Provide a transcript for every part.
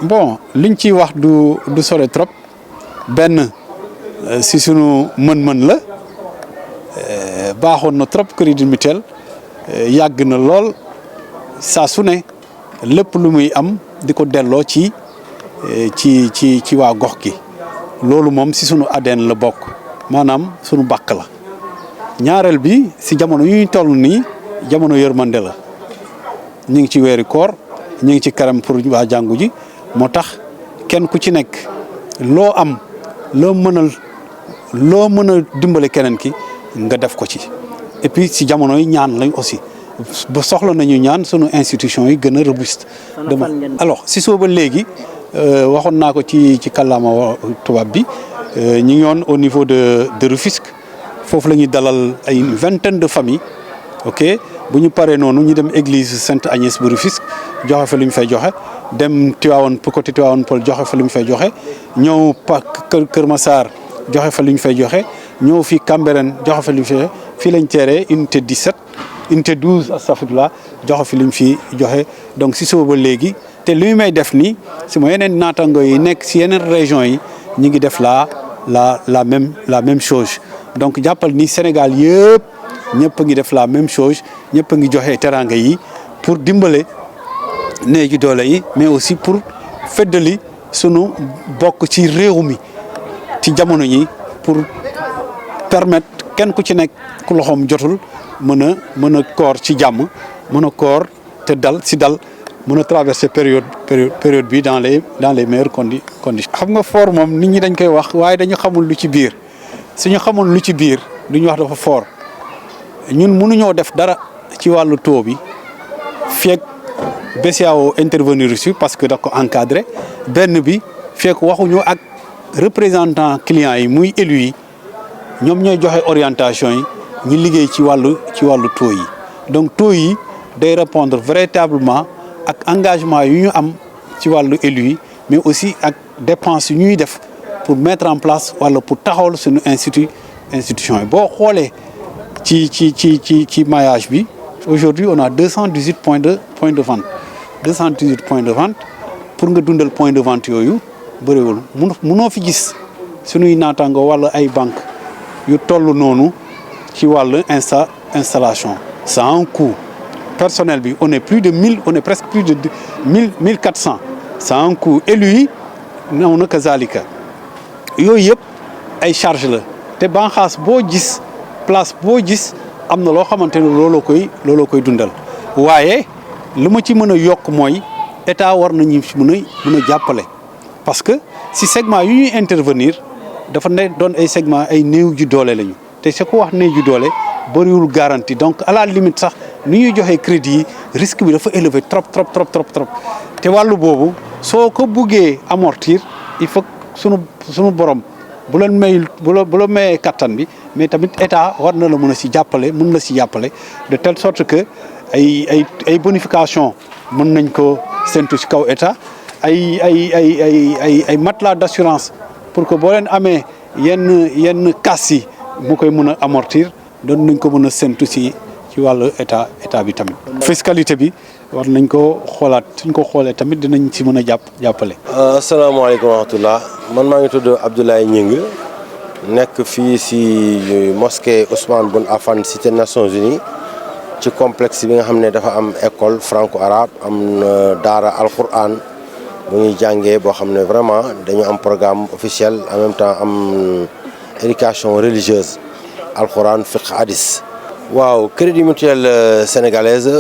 bon liñ ciy wax du sore trop benn si sunu mën-mën la baaxoon na trop Crédit Mutuel yàgg na lool saa su ne lépp lu muy am di ko delloo ci waa gox gi loolu moom si sunu ADN la bokk maanaam sunu bàkk la. ñaareel bi si jamono yu ñu toll nii jamono yërmande la ñu ngi ci weeri koor ñu ngi ci karam pour waa jàngu ji moo tax kenn ku ci nekk loo am loo mën a dimbale keneen ki nga def ko ci et puis si jamono yi ñaan lañ aussi ba soxla nañu ñaan sunu institution yi gën a robuste. alors si soo ba léegi waxoon naa ko ci kàllaama tubaab bi ñu ngi woon au niveau de Rufisque foofu la ñuy dalal ay une vingtaine de familles ok bu ñu paree noonu ñu dem église Sainte Agnès bu Rufisque joxe fa li ñu fay joxe dem Tivaouane côté Tivaouane Peulh joxe fa li ñu fay joxe ñëw Kër Massar joxe fa li ñu fay joxe ñëw fii Cambérène joxe fa li ñu fay joxe fii lañ teeree unité 17 unité 12 astafurlah joxe fi li ñu fi joxe donc si suba ba léegi te li may def nii si ma yeneen naataango yi nekk si yeneen région yi ñu ngi def la même chose donc jàppal ni Sénégal yëpp ñëpp a ngi def la même chose ñëpp a ngi joxe teraanga yi pour dimbale néew ji doole yi mais aussi pour feddali sunu bokk ci réew mi ci jamono yi pour permettre kenn ku ci nekk ku loxoom jotul mën a koor ci jàmm mën a koor te dal mën a traverser période bi dans les meilleures conditions. xam nga fort moom nit ñi dañ koy wax waaye dañu xamul lu ci biir suñu xamul lu ci biir duñu wax dafa fort ñun mënuñoo def dara ci wàllu taux bi fekk BCEAO intervenir dessus parce que da ko encadré benn bi fekk waxuñu ak représentant clients yi muy élus yi ñoom ñooy joxe orientation yi ñi liggéey ci wàllu taux yi donc taux yi day répondre véritablement ak engagement yu ñu am ci wàllu élus yi mais aussi ak dépenses yu ñuy def pour mettre en place wala pour taxawal suñu institution yi boo xoolee ci maillage bi aujourd'hui on a 218 points de vente 218 points de vente pour nga dundal point de vente yooyu bëriwul munoo fi gis suñuy naataango wala ay banque yu toll noonu ci wàllu installation ça a un coût personnel bi on est plus de 1000 on est presque plus de 1400 ça a un coût élu yi naw na kazalika yooyu yëpp ay charge la te banxaas boo gis place boo gis am na loo xamante ne looloo koy dundal waaye lu ma ci mën a yokk mooy état war nañu mën a jàppale parce que si segment yu ñuy intervenir dafa ne doon ay segment ay néew ju doole lañu te su ko wax néew ju doole bëriwul garantie donc à la limite sax ni ñuy joxee crédit yi risque bi dafa élevé trop te wàllu boobu soo ko buggee amortir il faut sunu borom bu la mayee kattan bi mais tamit état war na la mën a si jàppale de telle sorte que ay bonification mën nañ ko séntu si kaw état ay matelas d'assurance pour que boo leen amee yenn cas yi mu koy mën a amortir doon nañ ko mën a séntu ci wàllu état bi tamit. fiscalité bi war nañ ko xoolaat suñ ko xoolee tamit dinañ ci mën a jàppale. asalaamaaleykum wa rahmatulah man maa ngi tudd Abdoulaye Gningue nekk fii ci mosquée Ousmane Boun Affan cité Nations Unies ci complexe bi nga xam ne dafa am école franco-arabe am daara alquran bu ñuy jàngee boo xam ne vraiment dañu am programme officiel en même temps am éducation religieuse alquran fiqh hadis. waaw Crédit Mutuel sénégalaise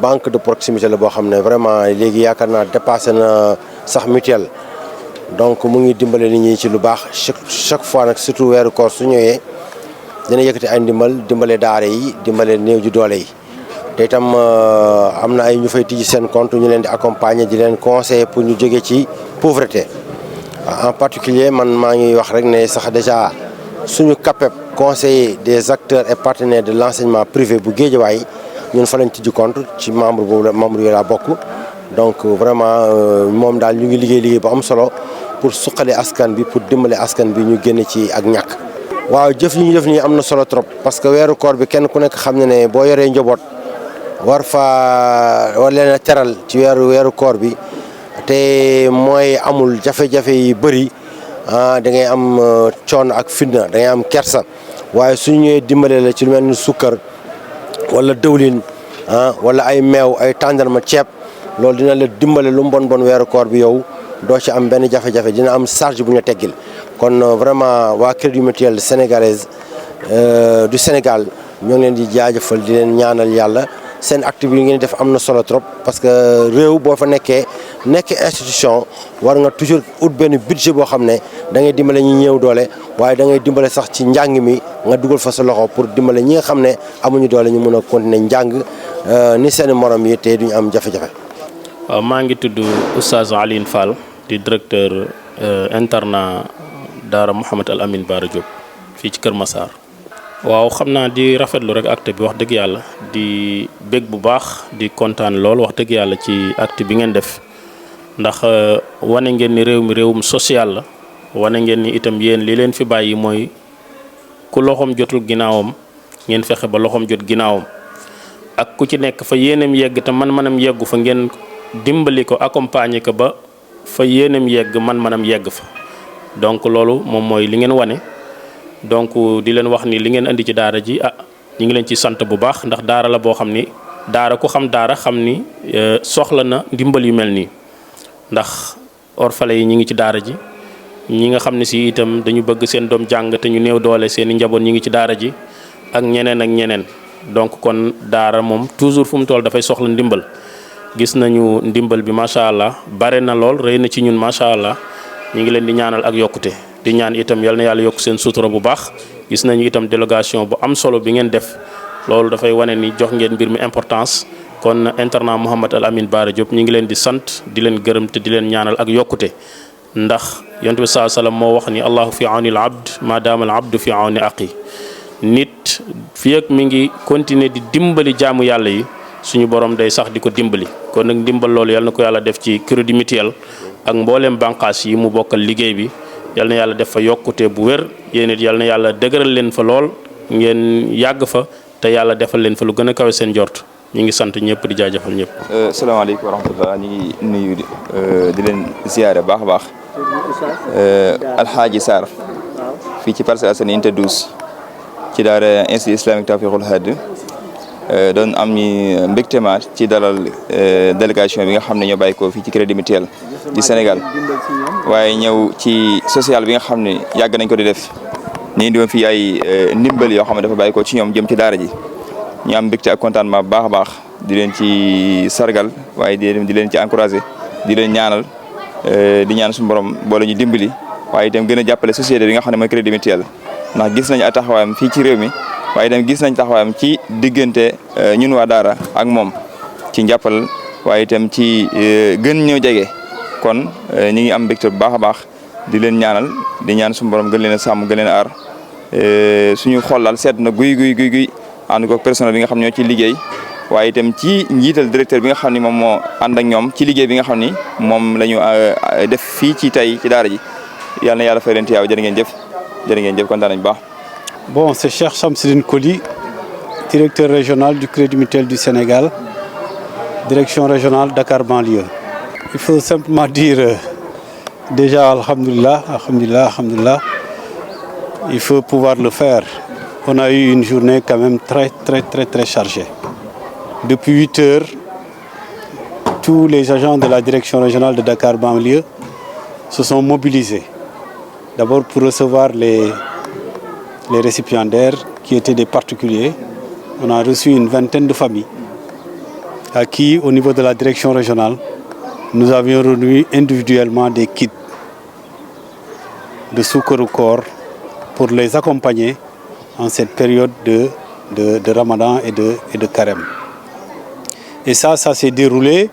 banque de proximité la boo xam ne vraiment léegi yaakaar naa dépassé na sax mutuelle donc mu ngi dimbale nit ñi ci lu baax chaque fois nag surtout weeru koor su ñëwee dina yëkkati ay dimbale daara yi dimbale néew ji doole yi te itam am na ay ñu fay tijji seen compte ñu leen di accompagner di leen conseiller pour ñu jóge ci pauvreté en particulier man maa ngi wax rek ne sax déjà suñu CAPEP conseiller des acteurs et partenaires de l'enseignement privé bu Guédiawaye ñun fa lañ tijji compte ci membre yooyu laa bokk donc vraiment moom daal ñu ngi liggéey bu am solo pour suqali askan bi pour dimbale askan bi ñu génn ci ak ñàkk. waaw jëf yi ñu def nii am na solo trop parce que weeru koor bi kenn ku nekk xam na ne boo war leen a teral ci weeru koor bi te mooy amul jafe-jafe yi bëri da ngay am coono ak fitna da ngay am kersa waaye suñu ñëwee dimbale la ci lu mel ni sukkar wala dëwlin wala ay meew ay tàndarma ceeb loolu dina la dimbale lu mu bon weeru koor bi yow doo ci am benn jafe-jafe dina am charge bu ñu teggil kon vraiment waa Crédit Mutuel sénégalaise du Sénégal ñoo ngi leen di jaajëfal di leen ñaanal yàlla seen activité yi ngeen def am na solo trop parce que réew boo fa nekk institution war nga toujours ut benn budget boo xam ne da ngay dimbale ñi ñëw doole waaye da ngay dimbale sax ci njàng mi nga dugal fa sa loxo pour dimbale ñi nga xam ne amuñu doole ñu mën a continuer njàng ni seen morom yi te duñu am jafe-jafe. waaw maa ngi tudd Oustaz Alioune Fall di directeur internat Daara Mouhamed Al Amine Bara Diop fii ci Kër Massar. waaw xam naa di rafetlu rek acte bi wax dëgg yàlla di bég bu baax di kontaan lool wax dëgg yàlla ci acte bi ngeen def ndax wane ngeen ni réew mi réewum social la wane ngeen ni itam yéen li leen fi bàyyi mooy ku loxoom jotul ginnaawam ngeen fexe ba loxoom jot ginnaawam ak ku ci nekk fa yéenam yegg te man-manam yeggu fa ngeen dimbali ko accompagner ko ba fa yéenam yegg man-manam yegg fa donc loolu moom mooy li ngeen wane. donc di leen wax ni li ngeen andi ci daara ji ñu ngi leen ci sant bu baax ndax daara la boo xam ni daara ku xam daara xam ni soxla na ndimbal yu mel nii ndax orphelin yi ñi ngi ci daara ji ñi nga xam ne si itam dañu bëgg seen doom jàng te ñu néew doole seen i njaboot ñi ngi ci daara ji ak ñeneen donc kon daara moom toujours fu mu toll dafay soxla ndimbal gis nañu ndimbal bi macha allah bare na lool rëy na ci ñun macha allah ñi ngi leen di ñaanal ak yokkute. di ñaan itam yal na yàlla yokk seen sutura bu baax gis nañu itam délégation bu am solo bi ngeen def loolu dafay wane ni jox ngeen mbir mi importance kon internat Mouhamed Al Amine Bara Diop ñu ngi leen di sant di leen gërëm te di leen ñaanal ak yokkute ndax yonent bi saa sallam moo wax ni allahu fi awni al abd ma daama al abdu fi awni aqi nit fii ak mi ngi continuer di dimbali jaamu yàlla yi suñu borom day sax di ko dimbali kon nag dimbal loolu yal na ko yàlla def ci Crédit Mutuel ak mbooleem bànqaas yi mu bokkal liggéey bi yal na yàlla def fa yokkute bu wér yéen it yal na yàlla dëgëral leen fa lool ngeen yàgg fa te yàlla defal leen fa lu gën a kawe seen jort ñu ngi sant ñëpp di jaajëfal ñëpp. salaamaaleykum wa rahmatulah ñu ngi nuyu di leen ziare baax a baax Alxaaji Sarr fii ci Parcelles Assainies unité 12 ci daara institut islamique Tawfiqul Hadi doon am ñi mbégtema ci dalal délégation bi nga xam ne ñoo bàyyi ko fii ci Crédit Mutuel du Sénégal waaye ñëw ci social bi nga xam ne yàgg nañ ko di def ñu indi woon fii ay ndimbal yoo xam ne dafa bàyyi ko ci ñoom jëm ci daara ji ñu am mbégte ak contentement bu baax a baax di leen ci sargal waaye di leen ci encouragé di leen ñaanal di ñaan suñu borom boole ñu dimbali waaye itam gën a jàppale société bi nga xam ne mooy Crédit Mutuel ndax gis nañ ay taxawaayam fii ci réew mi waaye itam gis nañ taxawaayam ci diggante ñun waa daara ak moom ci njàppal waaye itam ci gën ñoo jege kon ñi ngi am mbégte bu baax a baax di leen ñaanal di ñaan suñu borom gën leen a sàmm gën leen a aar suñu xool daal seet na guy ànd ko personnel bi nga xam ne ñoo ci liggéey waaye itam ci njiital directeur bi nga xam ne moom moo ànd ak ñoom ci liggéey bi nga xam ni moom la ñu def fii ci tey ci daara ji yàlla na yàlla fay leen tiyaaw jërë ngeen jëf kontaan nañu baax. Bon, c'est Cheikh Chamsidine Koli, directeur régional du Crédit Mutuel du Sénégal, direction régionale Dakar banlieue. Il faut simplement dire déjà alhamdulillah, il faut pouvoir le faire. On a eu une journée quand même très chargée. Depuis 8 heures, tous les agents de la direction régionale de Dakar banlieue se sont mobilisés. D'abord pour recevoir les récipiendaires qui étaient des particuliers. On a reçu une vingtaine de familles à qui, au niveau de la direction régionale, nous avions remis individuellement des kits de sucre au corps pour les accompagner en cette période de Ramadan et de Carême. Et ça s'est déroulé,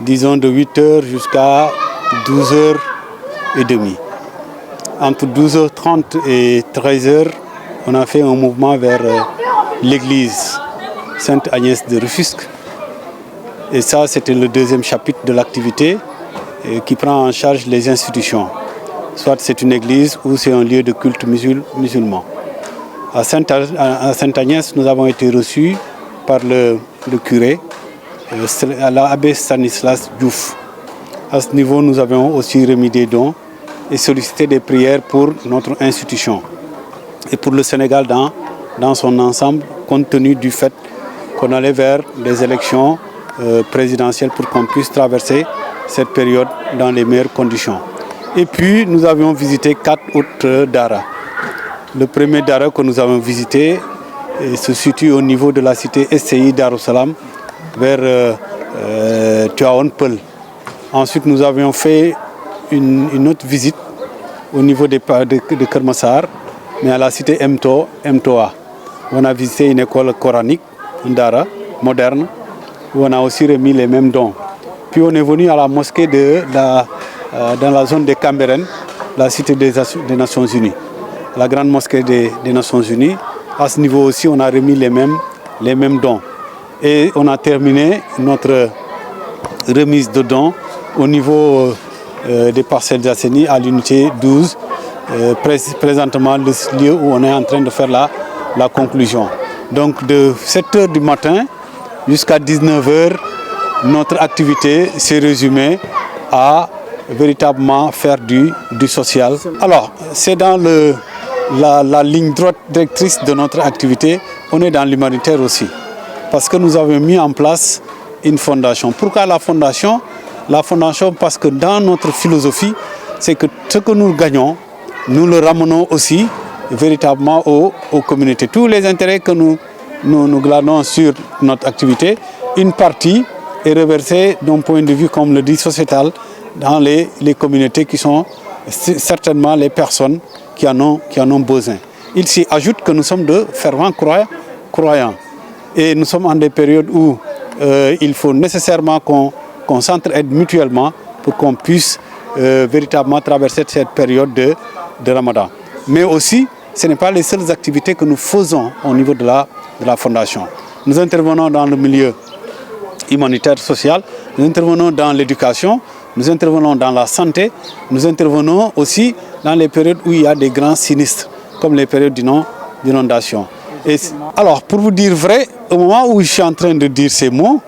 disons, de 8 heures jusqu'à 12h30. Entre 12h30 et 13h, on a fait un mouvement vers l'église Sainte-Agnès de Rufisque. Et ça, c'était le deuxième chapitre de l'activité qui prend en charge les institutions. Soit c'est une église ou c'est un lieu de culte musulman. À Sainte-Agnès, nous avons été reçus par le curé, l'abbé Stanislas Diouf, À ce niveau, nous avions aussi remis des dons et sollicité des prières pour notre institution et pour le Sénégal dans son ensemble, compte tenu du fait qu'on allait vers des élections présidentielles pour qu'on puisse traverser cette période dans les meilleures conditions. Et puis, nous avions visité 4 autres Dara. Le premier Dara que nous avons visité se situe au niveau de la cité SCI Darussalam, vers Tivaouane Peulh. Ensuite, nous avions fait une autre visite au niveau de Keur Massar, mais à la cité Mtoa. On a visité une école coranique, une Dara, moderne, où on a aussi remis les mêmes dons. Puis on est venu à la mosquée dans la zone de Cambérène, la cité des Nations Unies, la grande mosquée des Nations Unies. À ce niveau aussi, on a remis les mêmes dons. Et on a terminé notre remise de dons au niveau des Parcelles Assainies à l'unité 12, présentement le lieu où on est en train de faire la conclusion. Donc de 7h du matin jusqu'à 19h, notre activité s'est résumée à véritablement faire du social. Alors, c'est dans la ligne droite directrice de notre activité. On est dans l'humanitaire aussi, parce que nous avons mis en place une fondation. Pourquoi la fondation? La fondation parce que dans notre philosophie, c'est que ce que nous gagnons, nous le ramenons aussi véritablement aux communautés. Tous les intérêts que nous glanons sur notre activité, une partie est reversée d'un point de vue, comme le dit, sociétal, dans les communautés qui sont certainement les personnes qui en ont besoin. Il s'y ajoute que nous sommes de fervents croyants. Et nous sommes en des périodes où il faut nécessairement qu'on s'entraide mutuellement pour qu'on puisse véritablement traverser cette période de Ramadan. Mais aussi, ce n'est pas les seules activités que nous faisons au niveau de la fondation. Nous intervenons dans le milieu humanitaire, social, nous intervenons dans l'éducation, nous intervenons dans la santé, nous intervenons aussi dans les périodes où il y a des grands sinistres, comme les périodes d'inondation. Alors, pour vous dire vrai, au moment où je suis en train de dire ces mots,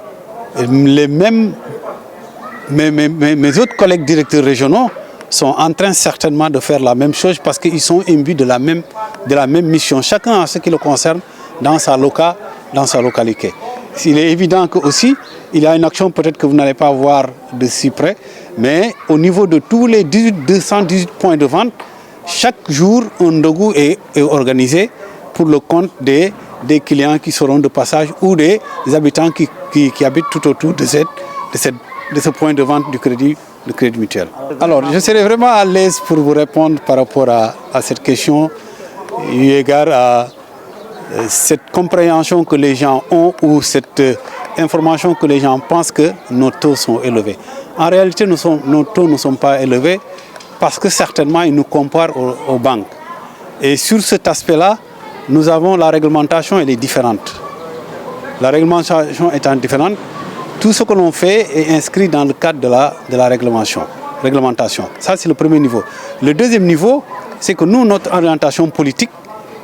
mes autres collègues directeurs régionaux sont en train certainement de faire la même chose parce qu'ils sont imbus de la même mission, chacun en ce qui le concerne dans sa localité. Il est évident qu'aussi, il y a une action peut-être que vous n'allez pas voir de si près, mais au niveau de tous les 218 points de vente, chaque jour, un ndogu est organisé pour le compte des clients qui seront de passage ou des habitants qui habitent tout autour de ce point de vente du crédit mutuel. Alors, je serai vraiment à l'aise pour vous répondre par rapport à cette question, eu égard à cette compréhension que les gens ont ou cette information que les gens pensent que nos taux sont élevés. En réalité, nos taux ne sont pas élevés parce que certainement ils nous comparent aux banques. Et sur cet aspect-là, nous avons la réglementation, elle est différente. La réglementation étant différente, tout ce que l'on fait est inscrit dans le cadre de la réglementation. Ça, c'est le premier niveau. Le deuxième niveau, c'est que nous, notre orientation politique,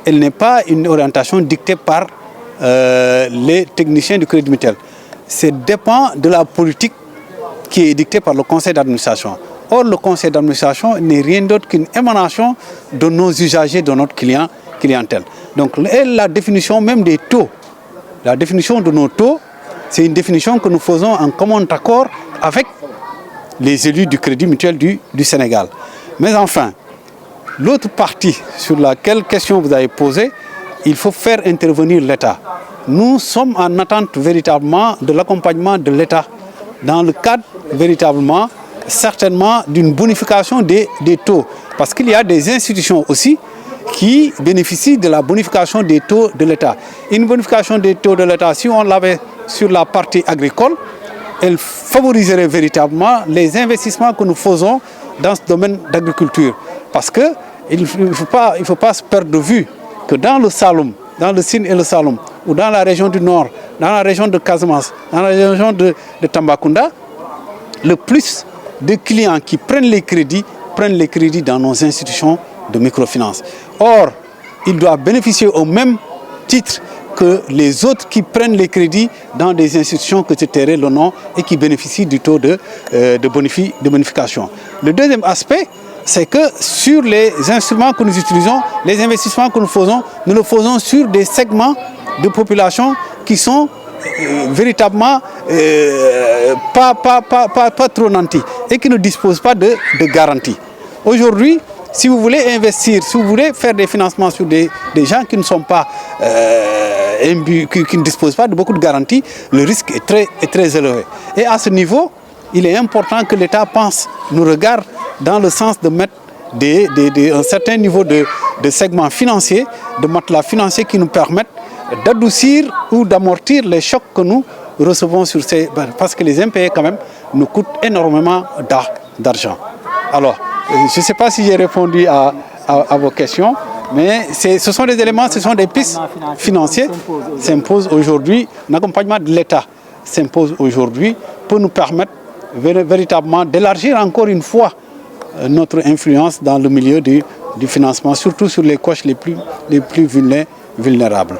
elle n'est pas une orientation dictée par les techniciens du crédit mutuel. Ça dépend de la politique qui est dictée par le conseil d'administration. Or, le conseil d'administration n'est rien d'autre qu'une émanation de nos usagers, de notre clientèle. Donc, la définition même des taux, la définition de nos taux, c'est une définition que nous faisons en commun accord avec les élus du crédit mutuel du Sénégal. Mais enfin, l'autre partie sur laquelle question vous avez posé, il faut faire intervenir l'État. Nous sommes en attente véritablement de l'accompagnement de l'État dans le cadre véritablement, certainement, d'une bonification des taux. Parce qu'il y a des institutions aussi qui bénéficient de la bonification des taux de l'État. Une bonification des taux de l'État, si on l'avait sur la partie agricole, elle favoriserait véritablement les investissements que nous faisons dans ce domaine d'agriculture. Parce qu'il ne faut pas se perdre de vue que dans le Saloum, dans le Sine et le Saloum, ou dans la région du Nord, dans la région de Casamance, dans la région de Tambacounda, le plus de clients qui prennent les crédits dans nos institutions de microfinance. Or, ils doivent bénéficier au même titre que les autres qui prennent les crédits dans des institutions que je tairai le nom et qui bénéficient du taux de bonification. Le deuxième aspect, c'est que sur les instruments que nous utilisons, les investissements que nous le faisons sur des segments de population qui sont véritablement pas trop nantis et qui ne disposent pas de garantie. Aujourd'hui, si vous voulez investir, si vous voulez faire des financements sur des gens qui ne sont pas qui ne disposent pas de beaucoup de garanties, le risque est très élevé. Et à ce niveau, il est important que l'État nous regarde dans le sens de mettre un certain niveau de segments financiers, de matelas financiers qui nous permettent d'adoucir ou d'amortir les chocs que nous recevons sur ces... Parce que les impayés, quand même, nous coûtent énormément d'argent. Alors, je ne sais pas si j'ai répondu à vos questions, mais ce sont des éléments, ce sont des pistes financières qui s'imposent aujourd'hui. L'accompagnement de l'État s'impose aujourd'hui pour nous permettre véritablement d'élargir encore une fois notre influence dans le milieu du financement, surtout sur les couches les plus vulnérables.